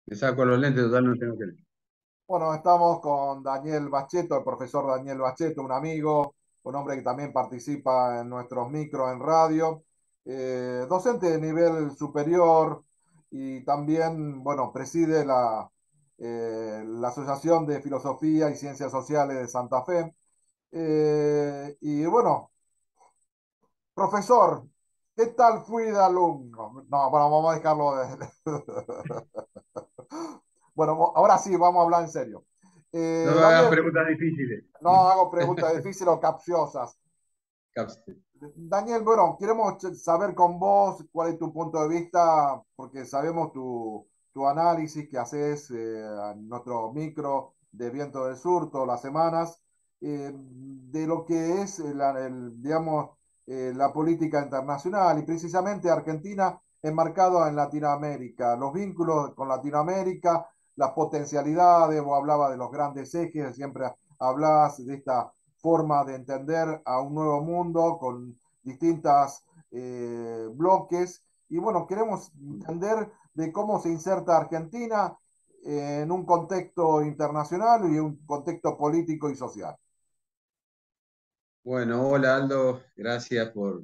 Me saco los lentes, total, no tengo que leer. Bueno, estamos con Daniel Bacheto, el profesor Daniel Bacheto, un amigo, un hombre que también participa en nuestros micros en radio, docente de nivel superior y también, bueno, preside la Asociación de Filosofía y Ciencias Sociales de Santa Fe. Y bueno, profesor, ¿qué tal fui de alumno? No, bueno, vamos a dejarlo de... Bueno, ahora sí, vamos a hablar en serio. No me hagas Daniel, preguntas difíciles. no hago preguntas difíciles o capciosas. Capsule. Daniel, bueno, queremos saber con vos cuál es tu punto de vista, porque sabemos tu análisis que haces en nuestro micro de Viento del Sur todas las semanas, de lo que es, digamos, la política internacional y precisamente Argentina enmarcado en Latinoamérica, los vínculos con Latinoamérica, las potencialidades, vos hablabas de los grandes ejes, siempre hablas de esta forma de entender a un nuevo mundo con distintas bloques. Y bueno, queremos entender de cómo se inserta Argentina en un contexto internacional y un contexto político y social. Bueno, hola Aldo, gracias por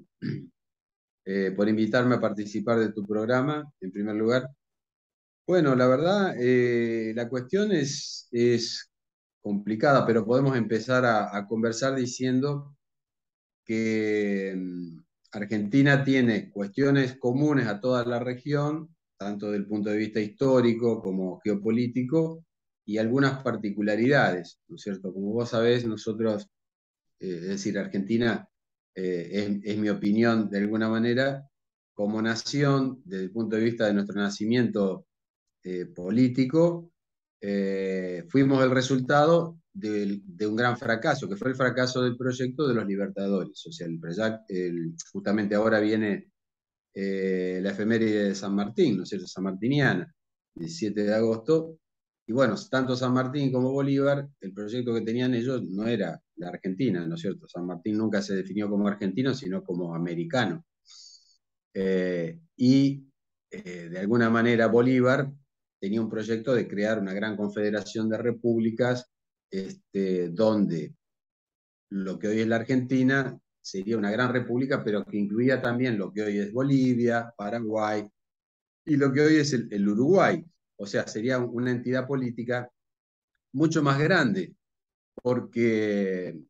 invitarme a participar de tu programa, en primer lugar. Bueno, la verdad, la cuestión es complicada, pero podemos empezar a conversar diciendo que Argentina tiene cuestiones comunes a toda la región, tanto desde el punto de vista histórico como geopolítico, y algunas particularidades, ¿no es cierto? Como vos sabés, nosotros, es decir, Argentina, es mi opinión de alguna manera, como nación, desde el punto de vista de nuestro nacimiento político, fuimos el resultado de un gran fracaso, que fue el fracaso del proyecto de los Libertadores. O sea, justamente ahora viene la efeméride de San Martín, ¿no es cierto? San Martiniana, 17 de agosto. Y bueno, tanto San Martín como Bolívar, el proyecto que tenían ellos no era la Argentina, ¿no es cierto? San Martín nunca se definió como argentino, sino como americano. Y de alguna manera Bolívar tenía un proyecto de crear una gran confederación de repúblicas, donde lo que hoy es la Argentina sería una gran república, pero que incluía también lo que hoy es Bolivia, Paraguay y lo que hoy es el Uruguay. O sea, sería una entidad política mucho más grande, porque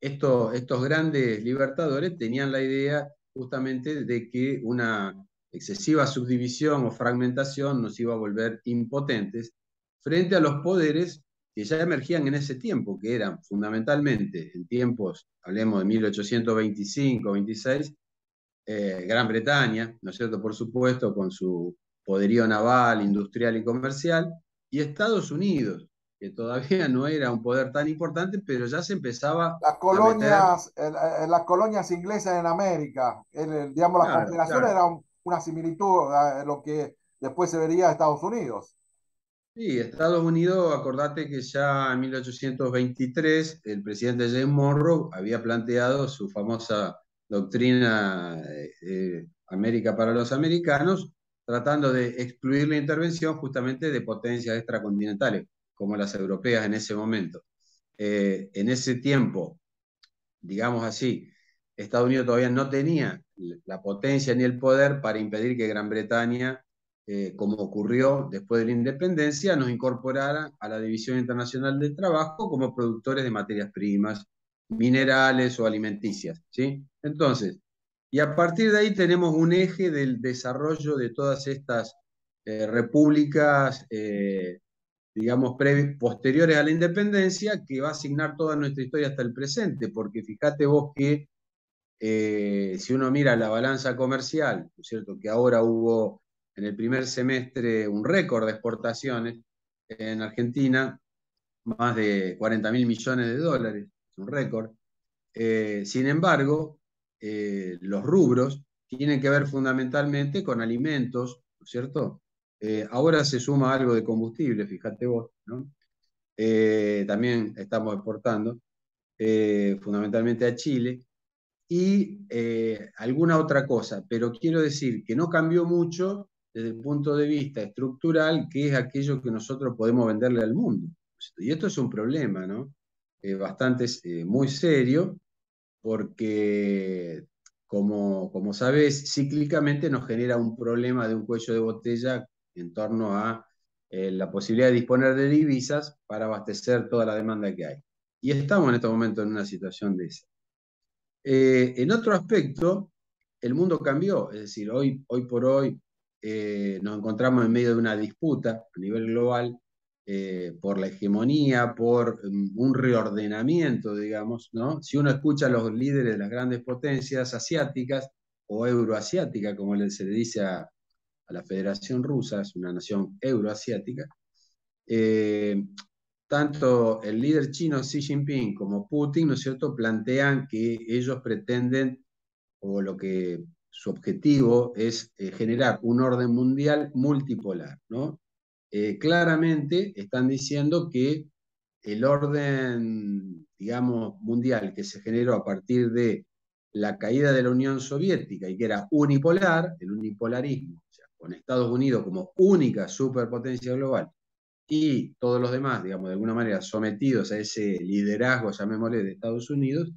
estos grandes libertadores tenían la idea justamente de que una excesiva subdivisión o fragmentación nos iba a volver impotentes frente a los poderes que ya emergían en ese tiempo, que eran fundamentalmente en tiempos, hablemos de 1825-26, Gran Bretaña, ¿no es cierto? Por supuesto, con su poderío naval, industrial y comercial, y Estados Unidos, que todavía no era un poder tan importante, pero ya se empezaba a meter. Las colonias inglesas en América, digamos, la Claro, confederación claro. era una similitud a lo que después se vería a Estados Unidos. Sí, Estados Unidos, acordate que ya en 1823 el presidente James Monroe había planteado su famosa doctrina América para los americanos, tratando de excluir la intervención justamente de potencias extracontinentales, como las europeas en ese momento. En ese tiempo, digamos así, Estados Unidos todavía no tenía la potencia ni el poder para impedir que Gran Bretaña, como ocurrió después de la independencia, nos incorporara a la División Internacional del Trabajo como productores de materias primas, minerales o alimenticias, ¿sí? Entonces, y a partir de ahí tenemos un eje del desarrollo de todas estas repúblicas, digamos, posteriores a la independencia, que va a asignar toda nuestra historia hasta el presente, porque fíjate vos que si uno mira la balanza comercial, ¿no es cierto? Que ahora hubo en el primer semestre un récord de exportaciones en Argentina, más de 40.000 millones de dólares, es un récord. Sin embargo, los rubros tienen que ver fundamentalmente con alimentos, ¿no es cierto? Ahora se suma algo de combustible, fíjate vos, ¿no? También estamos exportando, fundamentalmente a Chile, y alguna otra cosa, pero quiero decir que no cambió mucho desde el punto de vista estructural, qué es aquello que nosotros podemos venderle al mundo. Y esto es un problema, ¿no? Bastante muy serio, porque, como sabes, cíclicamente nos genera un problema de un cuello de botella en torno a la posibilidad de disponer de divisas para abastecer toda la demanda que hay. Y estamos en este momento en una situación de esa. En otro aspecto, el mundo cambió, es decir, hoy por hoy nos encontramos en medio de una disputa a nivel global por la hegemonía, por un reordenamiento, digamos, ¿no? Si uno escucha a los líderes de las grandes potencias asiáticas o euroasiáticas, como se le dice a la Federación Rusa, es una nación euroasiática, eh, tanto el líder chino Xi Jinping como Putin, ¿no es cierto?, plantean que ellos pretenden, o lo que su objetivo es generar un orden mundial multipolar, ¿no? Claramente están diciendo que el orden, digamos, mundial que se generó a partir de la caída de la Unión Soviética y que era unipolar, el unipolarismo, o sea, con Estados Unidos como única superpotencia global y todos los demás, digamos, de alguna manera sometidos a ese liderazgo, llamémosle, de Estados Unidos,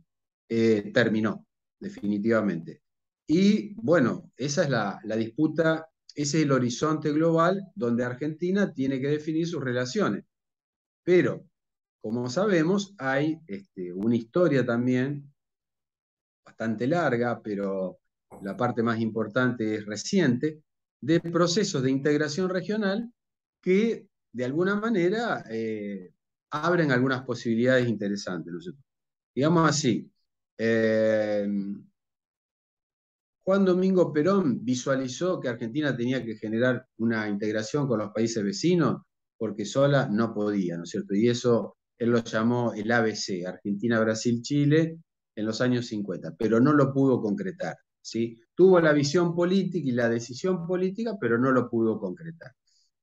terminó, definitivamente. Y bueno, esa es la disputa, ese es el horizonte global donde Argentina tiene que definir sus relaciones. Pero, como sabemos, hay una historia también bastante larga, pero la parte más importante es reciente, de procesos de integración regional que de alguna manera abren algunas posibilidades interesantes, ¿no? Digamos así, eh, Juan Domingo Perón visualizó que Argentina tenía que generar una integración con los países vecinos porque sola no podía, ¿no es cierto? Y eso él lo llamó el ABC, Argentina, Brasil, Chile, en los años 50, pero no lo pudo concretar, ¿sí? Tuvo la visión política y la decisión política, pero no lo pudo concretar.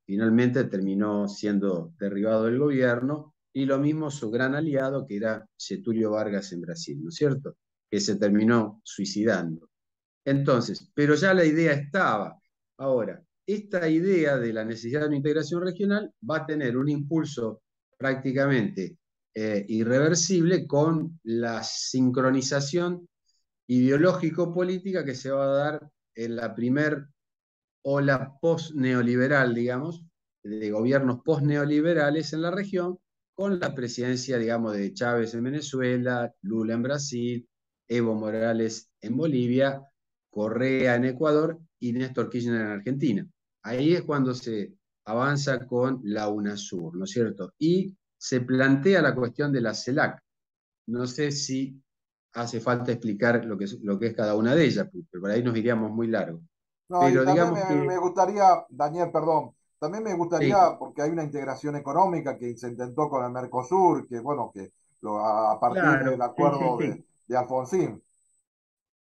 Finalmente terminó siendo derribado del gobierno y lo mismo su gran aliado, que era Getúlio Vargas en Brasil, ¿no es cierto? Que se terminó suicidando. Entonces, pero ya la idea estaba. Ahora, esta idea de la necesidad de una integración regional va a tener un impulso prácticamente irreversible con la sincronización ideológico-política que se va a dar en la primer ola post-neoliberal, digamos, de gobiernos post-neoliberales en la región, con la presidencia, digamos, de Chávez en Venezuela, Lula en Brasil, Evo Morales en Bolivia, Correa en Ecuador y Néstor Kirchner en Argentina. Ahí es cuando se avanza con la UNASUR, ¿no es cierto? Y se plantea la cuestión de la CELAC. No sé si hace falta explicar lo que es cada una de ellas, porque por ahí nos iríamos muy largo. No, y Pero también digamos que me gustaría, Daniel, perdón, también me sí, gustaría, porque hay una integración económica que se intentó con el Mercosur, que bueno, que a partir del claro, sí, sí, acuerdo sí. de Alfonsín.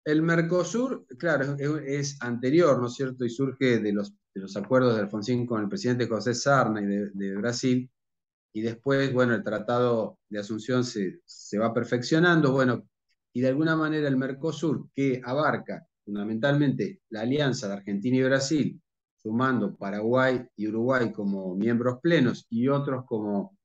El Mercosur, claro, es anterior, ¿no es cierto? Y surge de los acuerdos de Alfonsín con el presidente José Sarney de Brasil, y después, bueno, el Tratado de Asunción se va perfeccionando, bueno, y de alguna manera el Mercosur, que abarca fundamentalmente la alianza de Argentina y Brasil, sumando Paraguay y Uruguay como miembros plenos y otros como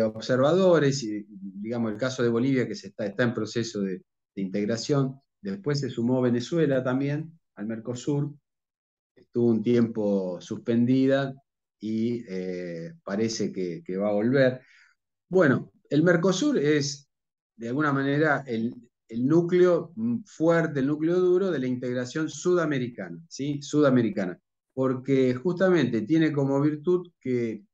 observadores, y digamos el caso de Bolivia que está en proceso de integración. Después se sumó Venezuela también al Mercosur, estuvo un tiempo suspendida y parece que va a volver. Bueno, el Mercosur es de alguna manera el núcleo fuerte, el núcleo duro de la integración sudamericana, ¿sí? Sudamericana, porque justamente tiene como virtud que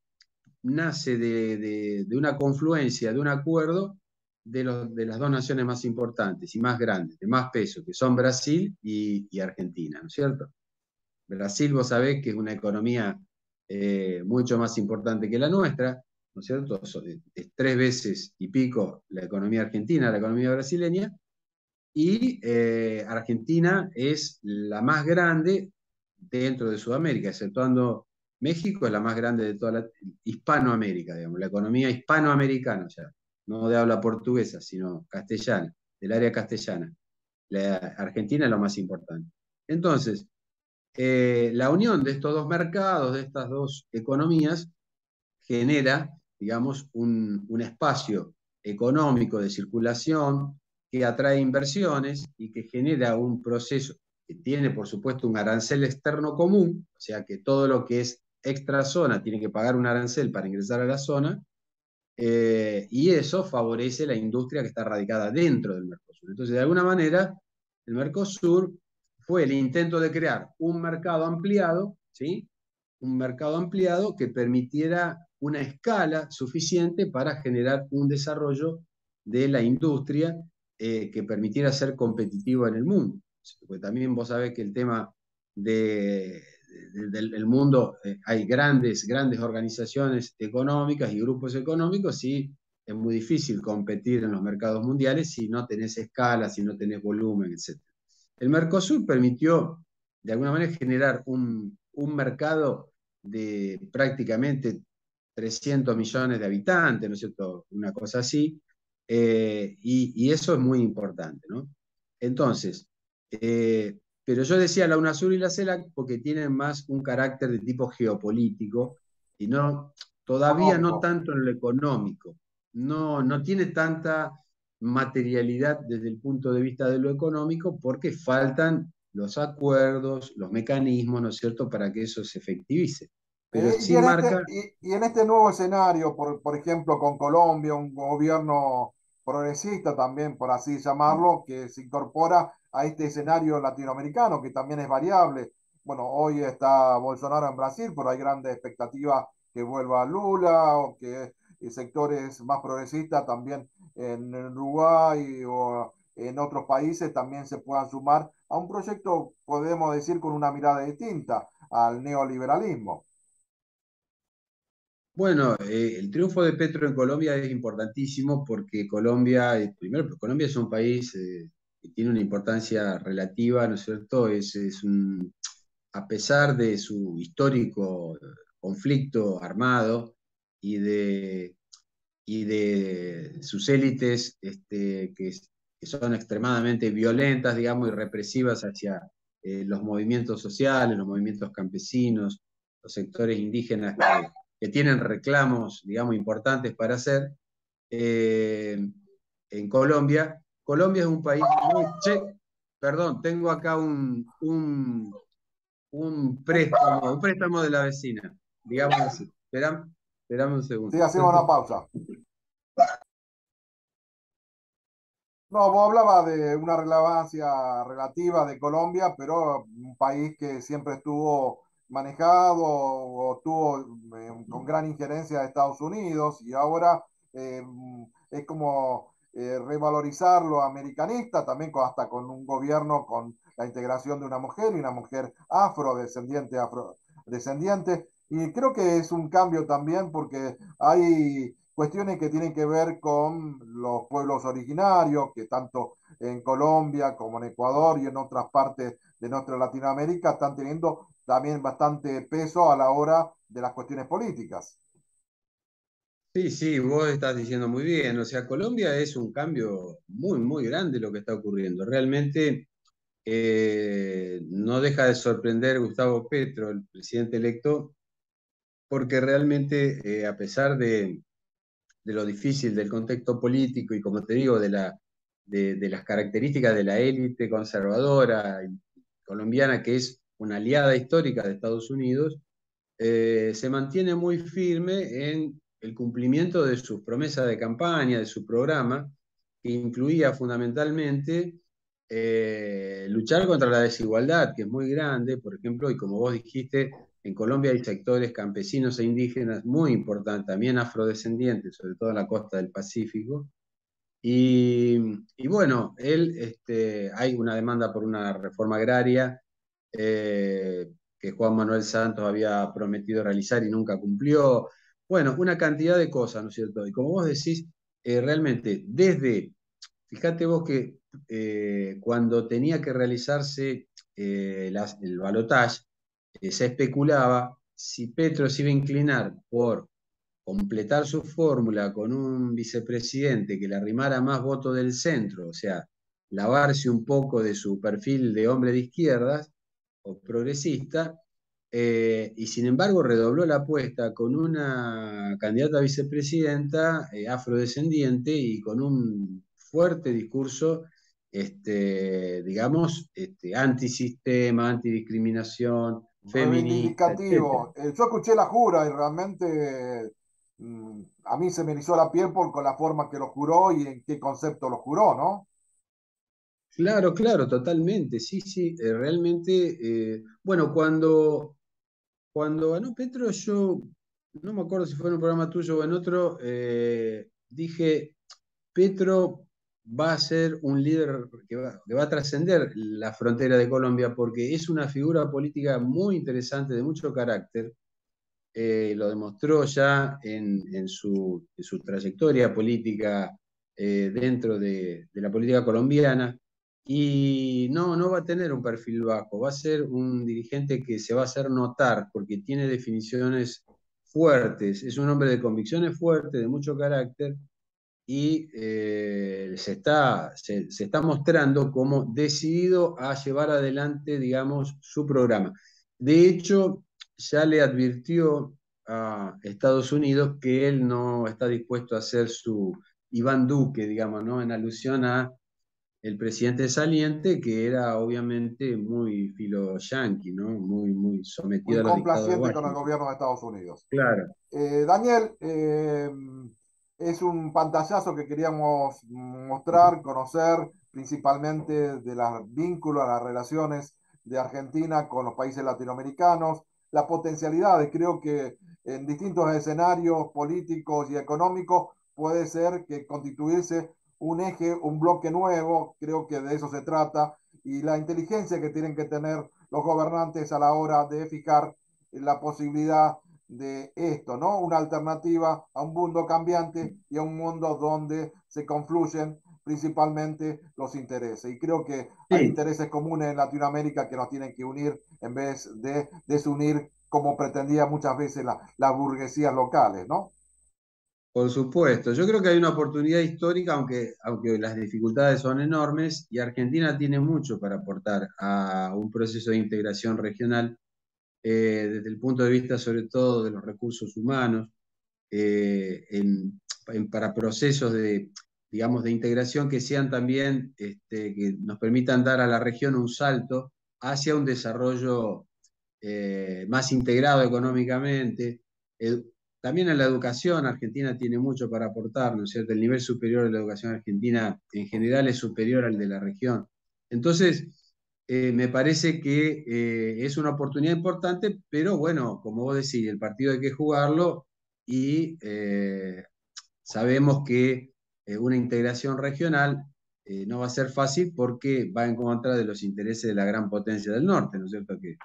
nace de una confluencia, de un acuerdo de las dos naciones más importantes y más grandes, de más peso, que son Brasil y Argentina, ¿no es cierto? Brasil, vos sabés que es una economía mucho más importante que la nuestra, ¿no es cierto? Es 3 veces y pico la economía argentina, la economía brasileña, y Argentina es la más grande dentro de Sudamérica, exceptuando México, es la más grande de toda la Hispanoamérica, digamos, la economía hispanoamericana, o sea, no de habla portuguesa, sino castellana, del área castellana. La Argentina es lo más importante. Entonces, La unión de estos dos mercados, de estas dos economías, genera, digamos, un espacio económico de circulación que atrae inversiones y que genera un proceso que tiene, por supuesto, un arancel externo común, o sea que todo lo que es extra zona tiene que pagar un arancel para ingresar a la zona, y eso favorece la industria que está radicada dentro del Mercosur. Entonces, de alguna manera, el Mercosur fue el intento de crear un mercado ampliado, ¿sí? Un mercado ampliado que permitiera una escala suficiente para generar un desarrollo de la industria que permitiera ser competitivo en el mundo. Porque también vos sabés que el tema del mundo, hay grandes organizaciones económicas y grupos económicos, y es muy difícil competir en los mercados mundiales si no tenés escala, si no tenés volumen, etc. El Mercosur permitió, de alguna manera, generar un mercado de prácticamente 300 millones de habitantes, ¿no es cierto? Una cosa así, y eso es muy importante, ¿no? Entonces, pero yo decía la UNASUR y la CELAC porque tienen más un carácter de tipo geopolítico y no, todavía no Económico. tanto en lo económico. No tiene tanta materialidad desde el punto de vista de lo económico porque faltan los acuerdos, los mecanismos, ¿no es cierto?, para que eso se efectivice. Pero Y sí en marca. y en este nuevo escenario, por ejemplo, con Colombia, un gobierno progresista también, por así llamarlo, que se incorpora a este escenario latinoamericano, que también es variable. Bueno, hoy está Bolsonaro en Brasil, pero hay grandes expectativas que vuelva Lula o que sectores más progresistas también en Uruguay o en otros países también se puedan sumar a un proyecto, podemos decir, con una mirada distinta al neoliberalismo. Bueno, el triunfo de Petro en Colombia es importantísimo porque Colombia, primero, Colombia es un país que tiene una importancia relativa, ¿no es cierto? A pesar de su histórico conflicto armado y de sus élites que son extremadamente violentas, digamos, y represivas hacia los movimientos sociales, los movimientos campesinos, los sectores indígenas que tienen reclamos, digamos, importantes para hacer. eh, en Colombia. Colombia es un país muy. Che, perdón, tengo acá un préstamo de la vecina, digamos así. Esperame un Sí, segundo. hacemos una pausa. No, vos hablabas de una relevancia relativa de Colombia, pero un país que siempre estuvo manejado o tuvo con gran injerencia de Estados Unidos y ahora es como revalorizar lo americanista, también hasta con un gobierno con la integración de una mujer y una mujer afrodescendiente. Y creo que es un cambio también porque hay cuestiones que tienen que ver con los pueblos originarios, que tanto en Colombia como en Ecuador y en otras partes de nuestra Latinoamérica están teniendo también bastante peso a la hora de las cuestiones políticas. Sí, sí, vos estás diciendo muy bien. O sea, Colombia es un cambio muy grande lo que está ocurriendo. Realmente no deja de sorprender Gustavo Petro, el presidente electo, porque realmente, a pesar de lo difícil del contexto político y, como te digo, de las características de la élite conservadora colombiana, que es una aliada histórica de Estados Unidos, se mantiene muy firme en el cumplimiento de sus promesas de campaña, de su programa, que incluía fundamentalmente luchar contra la desigualdad, que es muy grande, por ejemplo, y como vos dijiste, en Colombia hay sectores campesinos e indígenas muy importantes, también afrodescendientes, sobre todo en la costa del Pacífico. Y bueno, hay una demanda por una reforma agraria que Juan Manuel Santos había prometido realizar y nunca cumplió. Bueno, una cantidad de cosas, ¿no es cierto? Y como vos decís, realmente, fíjate vos que cuando tenía que realizarse el balotaje, se especulaba si Petro se iba a inclinar por completar su fórmula con un vicepresidente que le arrimara más votos del centro, o sea, lavarse un poco de su perfil de hombre de izquierdas, o progresista, y sin embargo redobló la apuesta con una candidata a vicepresidenta afrodescendiente y con un fuerte discurso, digamos, antisistema, antidiscriminación, feminista, etcétera. Reivindicativo. Yo escuché la jura y realmente a mí se me erizó la piel con la forma que lo juró y en qué concepto lo juró, ¿no? Claro, claro, totalmente, sí, sí, realmente, bueno, cuando ganó Petro, yo no me acuerdo si fue en un programa tuyo o en otro, dije, Petro va a ser un líder que va a trascender la frontera de Colombia porque es una figura política muy interesante, de mucho carácter. Lo demostró ya en su trayectoria política dentro de la política colombiana. Y no va a tener un perfil bajo, va a ser un dirigente que se va a hacer notar porque tiene definiciones fuertes, es un hombre de convicciones fuertes, de mucho carácter, y se está mostrando como decidido a llevar adelante, digamos, su programa. De hecho, ya le advirtió a Estados Unidos que él no está dispuesto a ser su Iván Duque, digamos, ¿no? En alusión a el presidente saliente, que era obviamente muy filo yanqui, ¿no? Muy Muy sometido a los dictados de complaciente con el Washington. gobierno de Estados Unidos. Claro. Daniel, es un pantallazo que queríamos mostrar, conocer principalmente de los vínculos, las relaciones de Argentina con los países latinoamericanos, las potencialidades. Creo que en distintos escenarios políticos y económicos puede ser que constituirse un eje, un bloque nuevo, creo que de eso se trata, y la inteligencia que tienen que tener los gobernantes a la hora de fijar la posibilidad de esto, ¿no? Una alternativa a un mundo cambiante y a un mundo donde se confluyen principalmente los intereses. Y creo que hay Sí, intereses comunes en Latinoamérica que nos tienen que unir en vez de desunir como pretendía muchas veces las burguesías locales, ¿no? por supuesto, yo creo que hay una oportunidad histórica, aunque las dificultades son enormes, y Argentina tiene mucho para aportar a un proceso de integración regional, desde el punto de vista sobre todo de los recursos humanos, para procesos de, digamos, de integración que sean también, que nos permitan dar a la región un salto hacia un desarrollo más integrado económicamente. Eh, También en la educación, Argentina tiene mucho para aportar, ¿no es cierto? El nivel superior de la educación argentina en general es superior al de la región. Entonces, me parece que es una oportunidad importante, pero bueno, como vos decís, el partido hay que jugarlo y sabemos que una integración regional no va a ser fácil porque va en contra de los intereses de la gran potencia del norte, ¿no es cierto? Que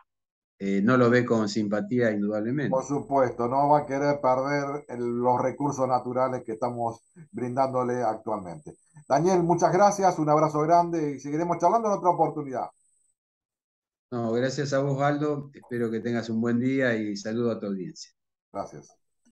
no lo ve con simpatía Por indudablemente. supuesto, no va a querer perder los recursos naturales que estamos brindándole actualmente. Daniel, muchas gracias, un abrazo grande y seguiremos charlando en otra oportunidad. No, gracias a vos, Aldo. Espero que tengas un buen día y saludo a tu audiencia. Gracias.